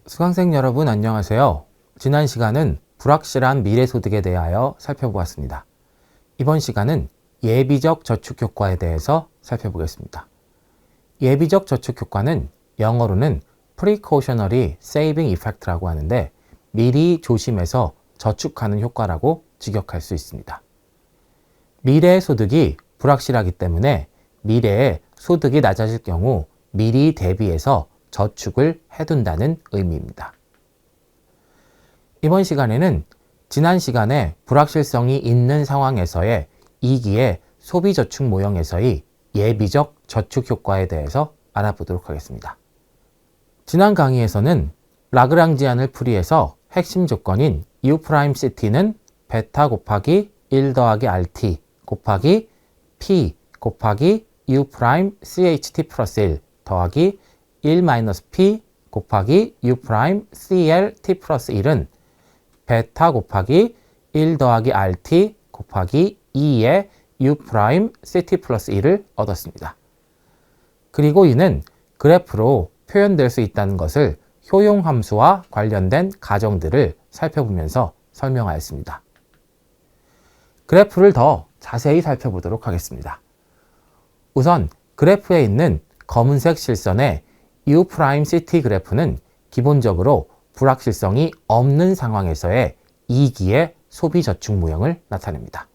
수강생 여러분 안녕하세요. 지난 시간은 불확실한 미래소득에 대하여 살펴보았습니다. 이번 시간은 예비적 저축효과에 대해서 살펴보겠습니다. 예비적 저축효과는 영어로는 Precautionary Saving Effect라고 하는데 미리 조심해서 저축하는 효과라고 직역할 수 있습니다. 미래의 소득이 불확실하기 때문에 미래에 소득이 낮아질 경우 미리 대비해서 저축을 해둔다는 의미입니다. 이번 시간에는 지난 시간에 불확실성이 있는 상황에서의 2기의 소비저축 모형에서의 예비적 저축 효과에 대해서 알아보도록 하겠습니다. 지난 강의에서는 라그랑지안을 풀이해서 핵심 조건인 U'C는 베타 곱하기 1 더하기 RT 곱하기 P 곱하기 U'CHT 플러스 1 더하기 1-P 곱하기 U'CLT 플러스 1은 베타 곱하기 1 더하기 RT 곱하기 2의 U'CT 플러스 1을 얻었습니다. 그리고 이는 그래프로 표현될 수 있다는 것을 효용함수와 관련된 가정들을 살펴보면서 설명하였습니다. 그래프를 더 자세히 살펴보도록 하겠습니다. 우선 그래프에 있는 검은색 실선의 U'CT 그래프는 기본적으로 불확실성이 없는 상황에서의 2기의 소비저축 모형을 나타냅니다.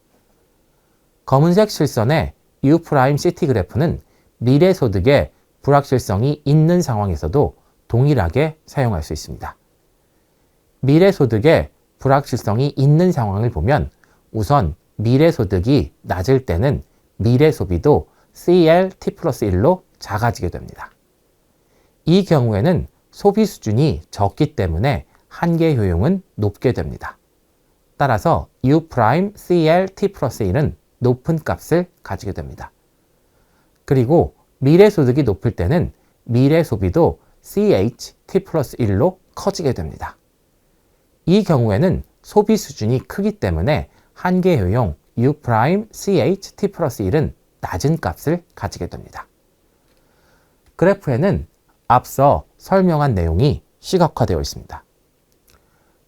검은색 실선의 U'CT 그래프는 미래소득의 불확실성이 있는 상황에서도 동일하게 사용할 수 있습니다. 미래소득의 불확실성이 있는 상황을 보면 우선 미래소득이 낮을 때는 미래소비도 CLT 플러스 1로 작아지게 됩니다. 이 경우에는 소비 수준이 적기 때문에 한계 효용은 높게 됩니다. 따라서 U'CLT 플러스 1은 높은 값을 가지게 됩니다. 그리고 미래소득이 높을 때는 미래소비도 CHT 플러스 1로 커지게 됩니다. 이 경우에는 소비 수준이 크기 때문에 한계 효용 U'CHT 플러스 1은 낮은 값을 가지게 됩니다. 그래프에는 앞서 설명한 내용이 시각화되어 있습니다.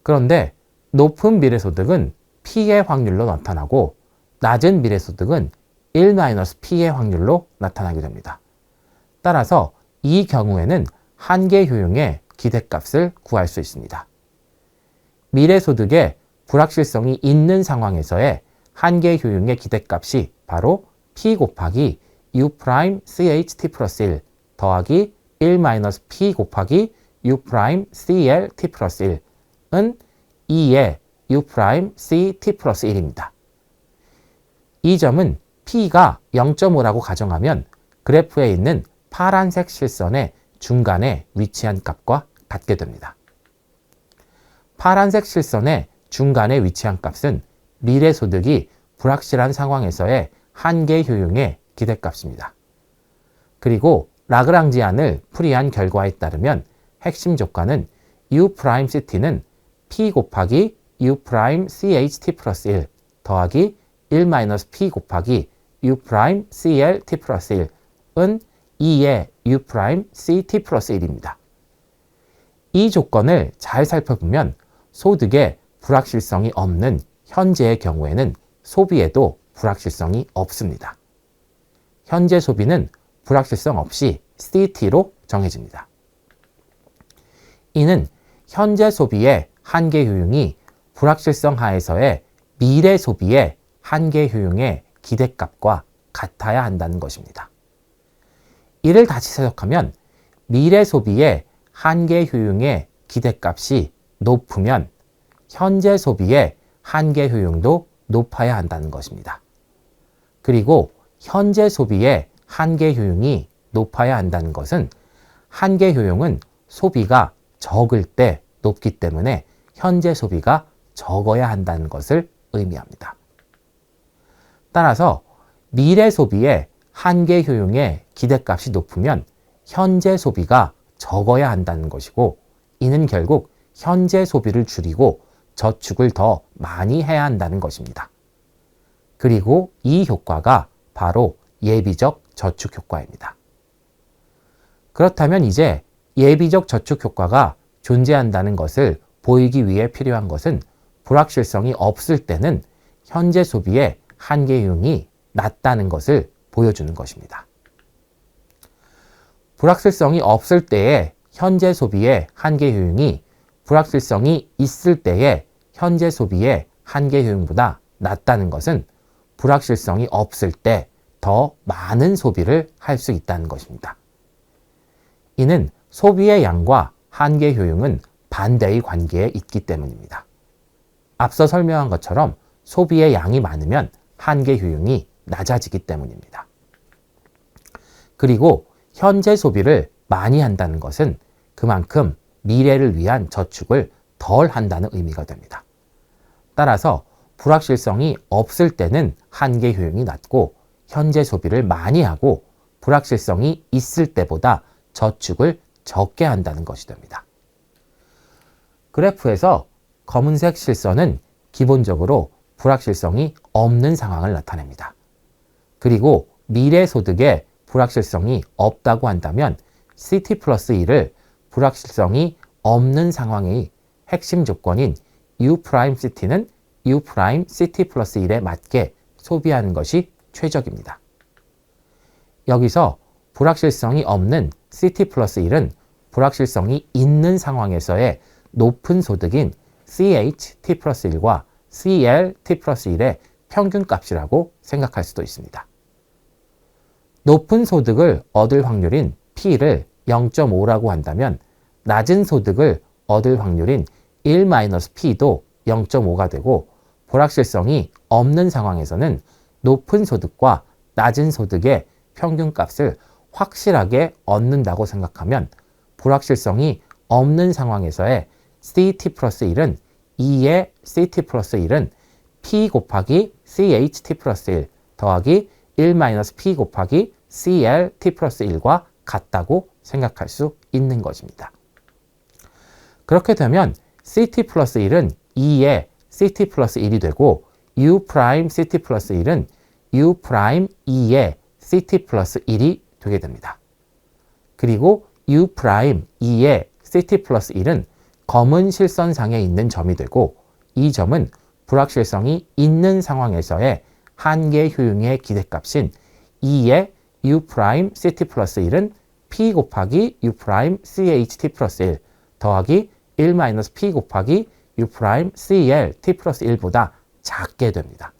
그런데 높은 미래소득은 P의 확률로 나타나고 낮은 미래소득은 1-P의 확률로 나타나게 됩니다. 따라서 이 경우에는 한계 효용의 기대값을 구할 수 있습니다. 미래소득의 불확실성이 있는 상황에서의 한계 효용의 기대값이 바로 P 곱하기 U'CHT 플러스 1 더하기 1-P 곱하기 U'CLT 플러스 1은 2의 U'CT 플러스 1입니다. 이 점은 P가 0.5라고 가정하면 그래프에 있는 파란색 실선의 중간에 위치한 값과 같게 됩니다. 파란색 실선의 중간에 위치한 값은 미래소득이 불확실한 상황에서의 한계 효용의 기대값입니다. 그리고 라그랑지안을 풀이한 결과에 따르면 핵심 조건은 U'CT는 P 곱하기 U'CHT 플러스 1 더하기 1-P 곱하기 U'CLT 플러스 1은 2의 U'CT 플러스 1입니다. 이 조건을 잘 살펴보면 소득에 불확실성이 없는 현재의 경우에는 소비에도 불확실성이 없습니다. 현재 소비는 불확실성 없이 CT로 정해집니다. 이는 현재 소비의 한계 효용이 불확실성 하에서의 미래 소비의 한계 효용의 기대값과 같아야 한다는 것입니다. 이를 다시 해석하면 미래 소비의 한계 효용의 기대값이 높으면 현재 소비의 한계 효용도 높아야 한다는 것입니다. 그리고 현재 소비의 한계 효용이 높아야 한다는 것은 한계 효용은 소비가 적을 때 높기 때문에 현재 소비가 적어야 한다는 것을 의미합니다. 따라서 미래 소비의 한계 효용의 기대값이 높으면 현재 소비가 적어야 한다는 것이고 이는 결국 현재 소비를 줄이고 저축을 더 많이 해야 한다는 것입니다. 그리고 이 효과가 바로 예비적 저축 효과입니다. 그렇다면 이제 예비적 저축 효과가 존재한다는 것을 보이기 위해 필요한 것은 불확실성이 없을 때는 현재 소비의 한계 효용이 낮다는 것을 보여주는 것입니다. 불확실성이 없을 때의 현재 소비의 한계 효용이 불확실성이 있을 때의 현재 소비의 한계 효용보다 낮다는 것은 불확실성이 없을 때 더 많은 소비를 할 수 있다는 것입니다. 이는 소비의 양과 한계 효용은 반대의 관계에 있기 때문입니다. 앞서 설명한 것처럼 소비의 양이 많으면 한계 효용이 낮아지기 때문입니다. 그리고 현재 소비를 많이 한다는 것은 그만큼 미래를 위한 저축을 덜 한다는 의미가 됩니다. 따라서 불확실성이 없을 때는 한계 효용이 낮고 현재 소비를 많이 하고 불확실성이 있을 때보다 저축을 적게 한다는 것이 됩니다. 그래프에서 검은색 실선은 기본적으로 불확실성이 없는 상황을 나타냅니다. 그리고 미래 소득에 불확실성이 없다고 한다면 CT 플러스 1을 불확실성이 없는 상황의 핵심 조건인 U'CT는 U'CT 플러스 1에 맞게 소비하는 것이 최적입니다. 여기서 불확실성이 없는 CT 플러스 1은 불확실성이 있는 상황에서의 높은 소득인 CHT 플러스 1과 CLT 플러스 1의 평균값이라고 생각할 수도 있습니다. 높은 소득을 얻을 확률인 P를 0.5라고 한다면 낮은 소득을 얻을 확률인 1-P도 0.5가 되고 불확실성이 없는 상황에서는 높은 소득과 낮은 소득의 평균값을 확실하게 얻는다고 생각하면 불확실성이 없는 상황에서의 CT 플러스 1은 2의 CT 플러스 1은 P 곱하기 CHT 플러스 1 더하기 1-P 곱하기 CLT 플러스 1과 같다고 생각할 수 있는 것입니다. 그렇게 되면 CT 플러스 1은 2의 CT 플러스 1이 되고 U'CT 플러스 1은 U'2의 CT 플러스 1이 되게 됩니다. 그리고 U'2의 CT 플러스 1은 검은 실선상에 있는 점이 되고 이 점은 불확실성이 있는 상황에서의 한계 효용의 기대값인 2의 U'CT 플러스 1은 P 곱하기 U'CHT 플러스 1 더하기 1-P 곱하기 U'CLT 플러스 1보다 작게 됩니다.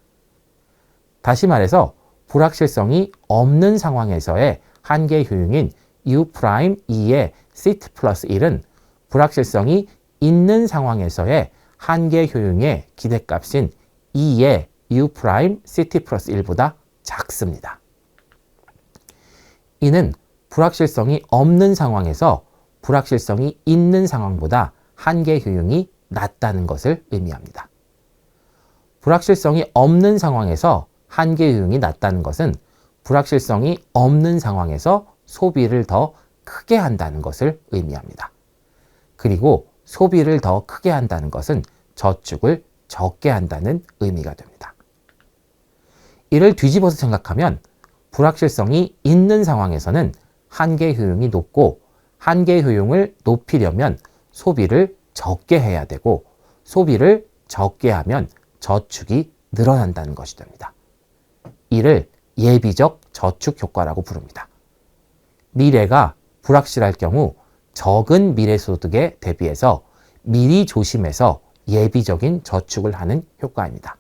다시 말해서 불확실성이 없는 상황에서의 한계 효용인 U'2의 CT 플러스 1은 불확실성이 있는 상황에서의 한계 효용의 기대값인 2의 U'CT 플러스 1보다 작습니다. 이는 불확실성이 없는 상황에서 불확실성이 있는 상황보다 한계 효용이 낮다는 것을 의미합니다. 불확실성이 없는 상황에서 한계 효용이 낮다는 것은 불확실성이 없는 상황에서 소비를 더 크게 한다는 것을 의미합니다. 그리고 소비를 더 크게 한다는 것은 저축을 적게 한다는 의미가 됩니다. 이를 뒤집어서 생각하면 불확실성이 있는 상황에서는 한계 효용이 높고 한계 효용을 높이려면 소비를 적게 해야 되고 소비를 적게 하면 저축이 늘어난다는 것이 됩니다. 이를 예비적 저축 효과라고 부릅니다. 미래가 불확실할 경우 적은 미래 소득에 대비해서 미리 조심해서 예비적인 저축을 하는 효과입니다.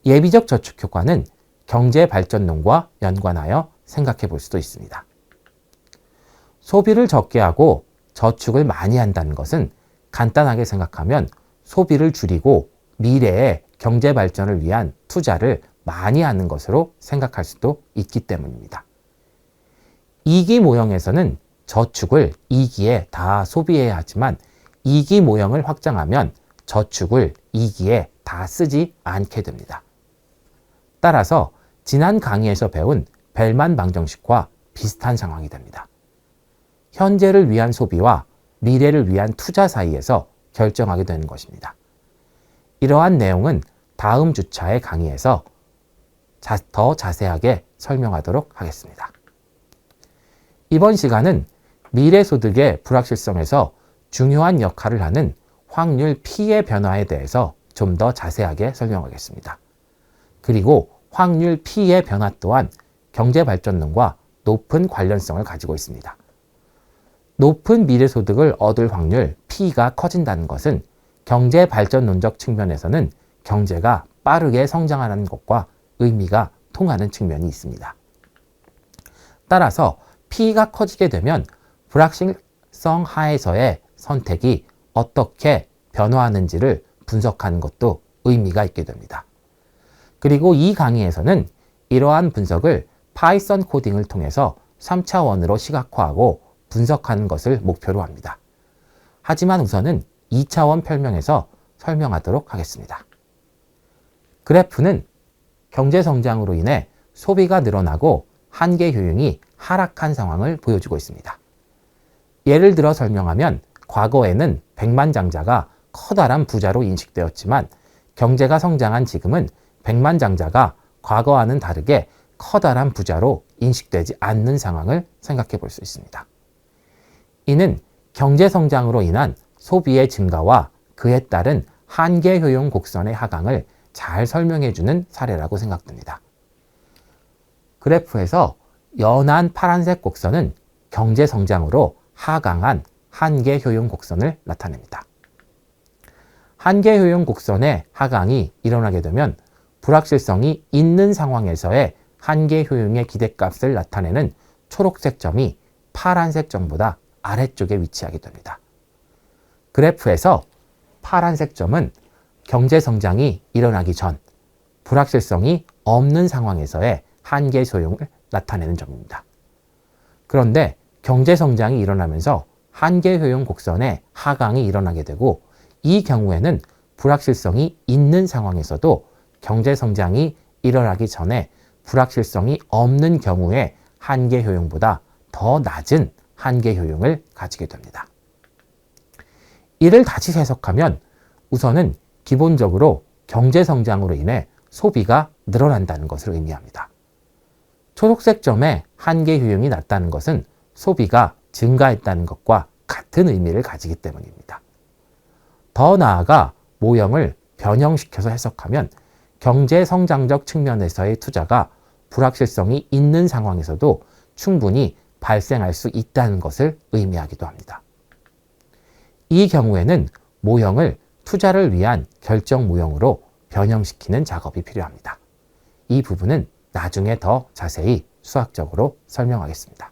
예비적 저축 효과는 경제 발전론과 연관하여 생각해 볼 수도 있습니다. 소비를 적게 하고 저축을 많이 한다는 것은 간단하게 생각하면 소비를 줄이고 미래의 경제 발전을 위한 투자를 많이 하는 것으로 생각할 수도 있기 때문입니다. 2기 모형에서는 저축을 2기에 다 소비해야 하지만 2기 모형을 확장하면 저축을 2기에 다 쓰지 않게 됩니다. 따라서 지난 강의에서 배운 벨만 방정식과 비슷한 상황이 됩니다. 현재를 위한 소비와 미래를 위한 투자 사이에서 결정하게 되는 것입니다. 이러한 내용은 다음 주차의 강의에서 더 자세하게 설명하도록 하겠습니다. 이번 시간은 미래소득의 불확실성에서 중요한 역할을 하는 확률 P의 변화에 대해서 좀 더 자세하게 설명하겠습니다. 그리고 확률 P의 변화 또한 경제발전론과 높은 관련성을 가지고 있습니다. 높은 미래소득을 얻을 확률 P가 커진다는 것은 경제발전론적 측면에서는 경제가 빠르게 성장하는 것과 의미가 통하는 측면이 있습니다. 따라서 P가 커지게 되면 불확실성 하에서의 선택이 어떻게 변화하는지를 분석하는 것도 의미가 있게 됩니다. 그리고 이 강의에서는 이러한 분석을 파이썬 코딩을 통해서 3차원으로 시각화하고 분석하는 것을 목표로 합니다. 하지만 우선은 2차원 설명에서 설명하도록 하겠습니다. 그래프는 경제성장으로 인해 소비가 늘어나고 한계 효용이 하락한 상황을 보여주고 있습니다. 예를 들어 설명하면 과거에는 백만장자가 커다란 부자로 인식되었지만 경제가 성장한 지금은 백만장자가 과거와는 다르게 커다란 부자로 인식되지 않는 상황을 생각해 볼 수 있습니다. 이는 경제성장으로 인한 소비의 증가와 그에 따른 한계 효용 곡선의 하강을 잘 설명해주는 사례라고 생각됩니다. 그래프에서 연한 파란색 곡선은 경제성장으로 하강한 한계 효용 곡선을 나타냅니다. 한계 효용 곡선의 하강이 일어나게 되면 불확실성이 있는 상황에서의 한계 효용의 기대값을 나타내는 초록색 점이 파란색 점보다 아래쪽에 위치하게 됩니다. 그래프에서 파란색 점은 경제성장이 일어나기 전 불확실성이 없는 상황에서의 한계 효용을 나타내는 점입니다. 그런데 경제성장이 일어나면서 한계 효용 곡선의 하강이 일어나게 되고 이 경우에는 불확실성이 있는 상황에서도 경제성장이 일어나기 전에 불확실성이 없는 경우에 한계 효용보다 더 낮은 한계 효용을 가지게 됩니다. 이를 다시 해석하면 우선은 기본적으로 경제성장으로 인해 소비가 늘어난다는 것을 의미합니다. 초록색 점의 한계 효용이 낮다는 것은 소비가 증가했다는 것과 같은 의미를 가지기 때문입니다. 더 나아가 모형을 변형시켜서 해석하면 경제성장적 측면에서의 투자가 불확실성이 있는 상황에서도 충분히 발생할 수 있다는 것을 의미하기도 합니다. 이 경우에는 모형을 투자를 위한 결정 모형으로 변형시키는 작업이 필요합니다. 이 부분은 나중에 더 자세히 수학적으로 설명하겠습니다.